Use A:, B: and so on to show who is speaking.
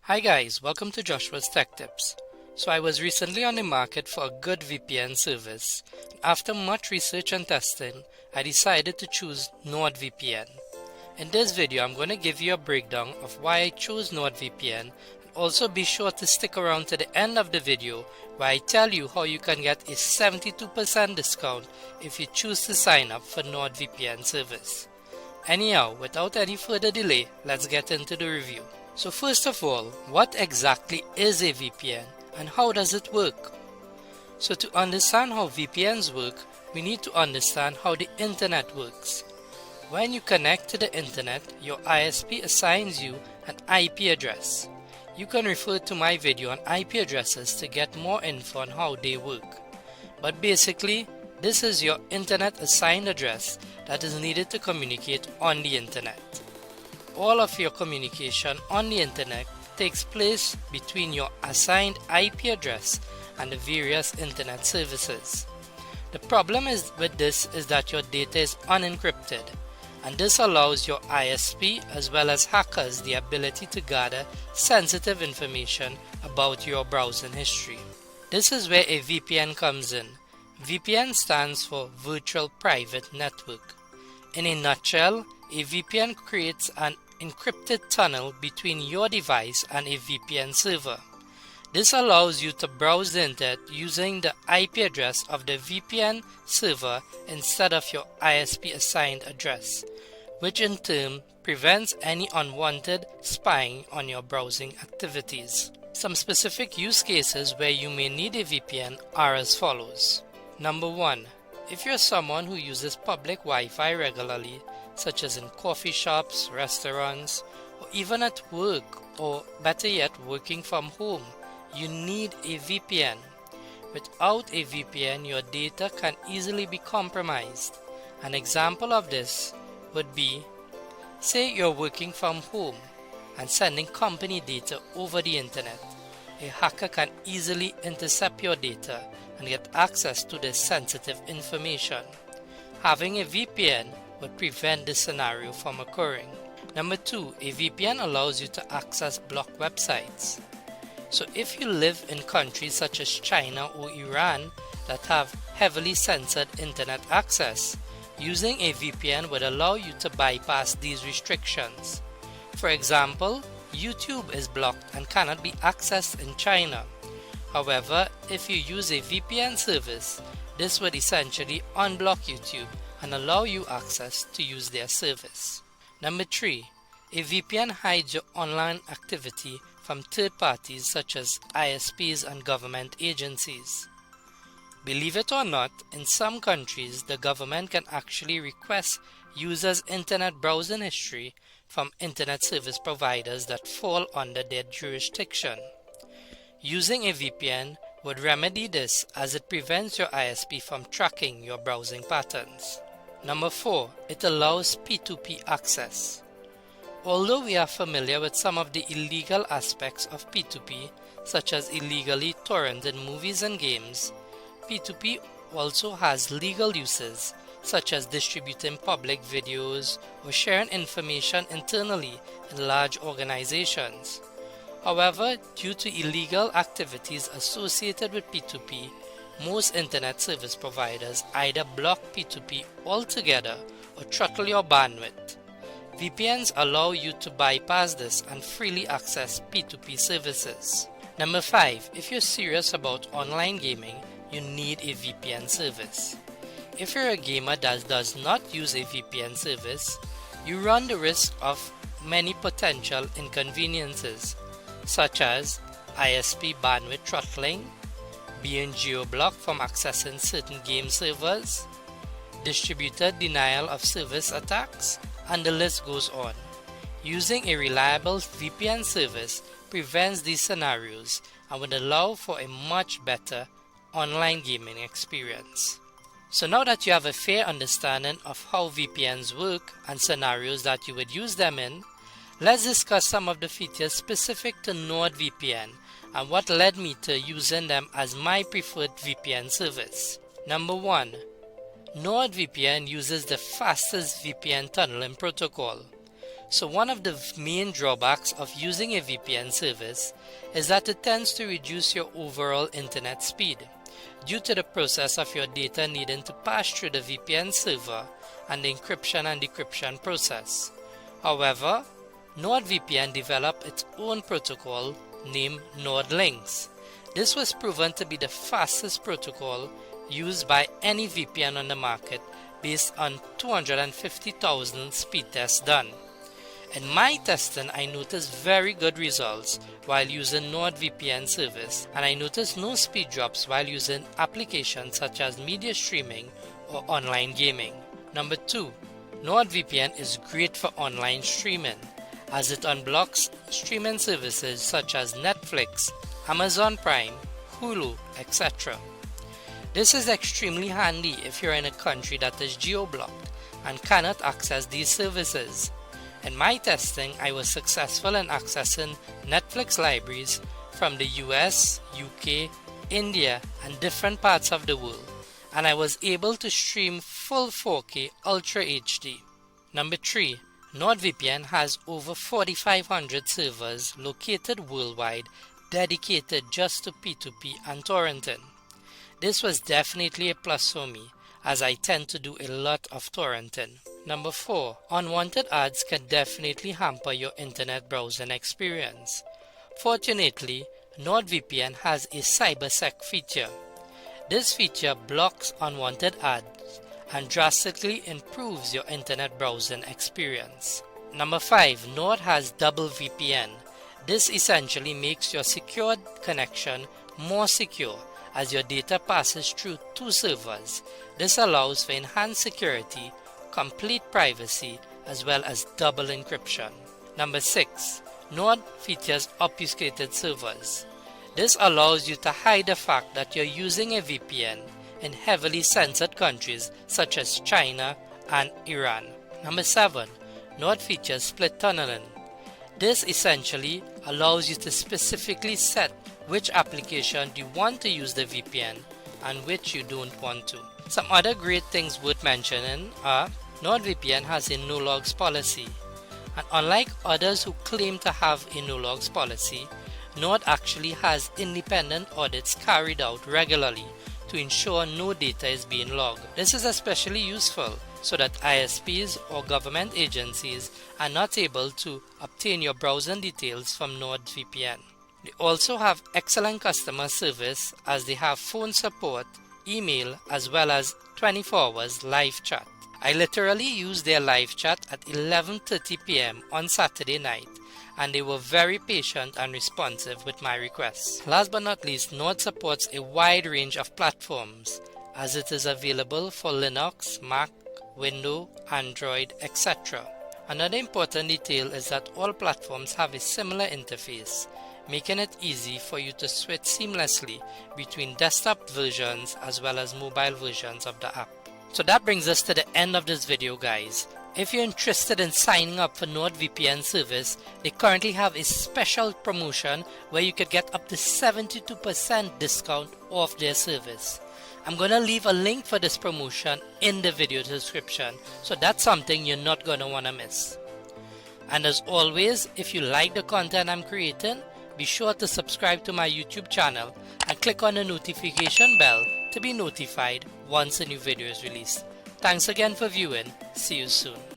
A: Hi guys, welcome to Joshua's Tech Tips. So I was recently on the market for a good VPN service. After much research and testing, I decided to choose NordVPN. In this video, I'm going to give you a breakdown of why I chose NordVPN, and also be sure to stick around to the end of the video where I tell you how you can get a 72% discount if you choose to sign up for NordVPN service. Anyhow, without any further delay, let's get into the review. So first of all, what exactly is a VPN and how does it work? So to understand how VPNs work, we need to understand how the internet works. When you connect to the internet, your ISP assigns you an IP address. You can refer to my video on IP addresses to get more info on how they work. But basically, this is your internet assigned address that is needed to communicate on the internet. All of your communication on the internet takes place between your assigned IP address and the various internet services. The problem with this is that your data is unencrypted, and this allows your ISP as well as hackers the ability to gather sensitive information about your browsing history. This is where a VPN comes in. VPN stands for Virtual Private Network. In a nutshell, a VPN creates an encrypted tunnel between your device and a VPN server. This allows you to browse the internet using the IP address of the VPN server instead of your ISP assigned address, which in turn prevents any unwanted spying on your browsing activities. Some specific use cases where you may need a VPN are as follows. Number 1. If you're someone who uses public Wi-Fi regularly, such as in coffee shops, restaurants, or even at work, or better yet, working from home, you need a VPN. Without a VPN, your data can easily be compromised. An example of this would be, say you're working from home and sending company data over the internet. A hacker can easily intercept your data and get access to this sensitive information. Having a VPN would prevent this scenario from occurring. Number 2, a VPN allows you to access blocked websites. So if you live in countries such as China or Iran that have heavily censored internet access, using a VPN would allow you to bypass these restrictions. For example, YouTube is blocked and cannot be accessed in China. However, if you use a VPN service, this would essentially unblock YouTube and allow you access to use their service. Number 3. A VPN hides your online activity from third parties such as ISPs and government agencies. Believe it or not, in some countries, the government can actually request users' internet browsing history from internet service providers that fall under their jurisdiction. Using a VPN would remedy this as it prevents your ISP from tracking your browsing patterns. Number 4. It allows P2P access. Although we are familiar with some of the illegal aspects of P2P, such as illegally torrented movies and games, P2P also has legal uses, such as distributing public videos or sharing information internally in large organizations. However, due to illegal activities associated with P2P, most internet service providers either block P2P altogether or throttle your bandwidth. VPNs allow you to bypass this and freely access P2P services. Number 5. If you're serious about online gaming, you need a VPN service. If you're a gamer that does not use a VPN service, you run the risk of many potential inconveniences, such as ISP bandwidth throttling, being geo-blocked from accessing certain game servers, distributor denial of service attacks, and the list goes on. Using a reliable VPN service prevents these scenarios and would allow for a much better online gaming experience. So now that you have a fair understanding of how VPNs work and scenarios that you would use them in, let's discuss some of the features specific to NordVPN and what led me to using them as my preferred VPN service. Number 1. NordVPN uses the fastest VPN tunneling protocol. So one of the main drawbacks of using a VPN service is that it tends to reduce your overall internet speed due to the process of your data needing to pass through the VPN server and the encryption and decryption process. However, NordVPN developed its own protocol named NordLynx. This was proven to be the fastest protocol used by any VPN on the market based on 250,000 speed tests done. In my testing, I noticed very good results while using NordVPN service, and I noticed no speed drops while using applications such as media streaming or online gaming. Number 2. NordVPN is great for online streaming as it unblocks streaming services such as Netflix, Amazon Prime, Hulu, etc. This is extremely handy if you're in a country that is geo-blocked and cannot access these services. In my testing, I was successful in accessing Netflix libraries from the US, UK, India, and different parts of the world, and I was able to stream full 4K Ultra HD. Number 3. NordVPN has over 4,500 servers located worldwide dedicated just to P2P and torrenting. This was definitely a plus for me, as I tend to do a lot of torrenting. Number 4. Unwanted ads can definitely hamper your internet browsing experience. Fortunately, NordVPN has a CyberSec feature. This feature blocks unwanted ads and drastically improves your internet browsing experience. Number 5. Nord has double VPN. This essentially makes your secured connection more secure as your data passes through 2 servers. This allows for enhanced security, complete privacy, as well as double encryption. Number 6. Nord features obfuscated servers. This allows you to hide the fact that you're using a VPN in heavily censored countries such as China and Iran. Number 7. Nord features split tunneling. This essentially allows you to specifically set which application you want to use the VPN and which you don't want to. Some other great things worth mentioning are NordVPN has a no-logs policy, and unlike others who claim to have a no-logs policy, Nord actually has independent audits carried out regularly to ensure no data is being logged. This is especially useful so that ISPs or government agencies are not able to obtain your browsing details from NordVPN. They also have excellent customer service as they have phone support, email, as well as 24 hours live chat. I literally used their live chat at 11:30 p.m. on Saturday night, and they were very patient and responsive with my requests. Last but not least, Nord supports a wide range of platforms as it is available for Linux, Mac, Windows, Android, etc. Another important detail is that all platforms have a similar interface, making it easy for you to switch seamlessly between desktop versions as well as mobile versions of the app. So that brings us to the end of this video, guys. If you're interested in signing up for NordVPN service, they currently have a special promotion where you could get up to 72% discount off their service. I'm going to leave a link for this promotion in the video description, so that's something you're not going to want to miss. And as always, if you like the content I'm creating, be sure to subscribe to my YouTube channel and click on the notification bell to be notified once a new video is released. Thanks again for viewing. See you soon.